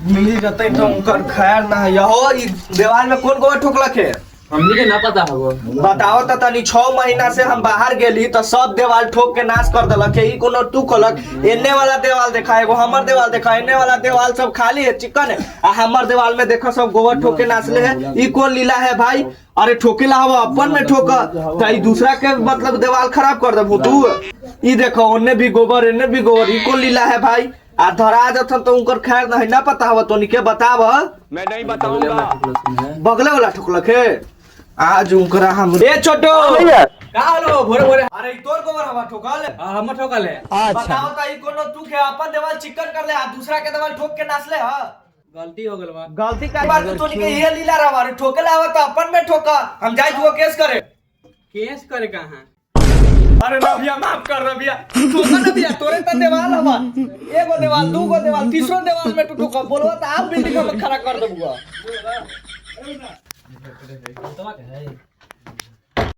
मिली रहते तो उनकर खैर ना है हो। ई दीवार में कौन गोबर ठोकलक है? हमनी के ना पता हो। बताओ तो तनी 6 महीना से हम बाहर गेली तो सब देवाल ठोक के नाश कर देलक है। ई कोनो तू कहलक एने वाला देवाल देखा एगो हमर देवाल देखा, एने वाला देवाल सब खाली है चिकन है आ हमर देवाल में देखो सब गोबर ठोक के नाचले है। ई कौन लीला है भाई? अरे ठोकेला हवा अपन में ठोक तो ई दूसरा के मतलब देवाल खराब कर देबू तू। ई देखो ओने भी गोबर एने भी गोबर, ई कौन लीला है भाई? आ धरा जथन तो उनकर खैर नहीं ना पता हो तो निके बताव। मैं नहीं बताऊंगा। बगले वाला ठोकलक है आज उनकरा हम। ए छोटो का हलो भोरे भोरे अरे ई तोर गोबर हवा ठोकल हम ठोकल है। बताओ त ई कोनो तू के अपन देवाल चिकन कर ले आ दूसरा के देवाल ठोक के नाचले ह? गलती हो गेल बा। गलती कर बार तो निके ये लीला रहा रे ठोकले आवा त अपन में ठोका। हम जाई तू केस करे। केस करे कहां? अरे ना भैया माफ कर रे भैया। ठोका ना भैया तोरे त देवाल हवा। एगो देवाल दूगो देवाल तीसरो देवाल में तू ठोका बोलवा त आप बिल्डिंग में खड़ा कर देबुआ।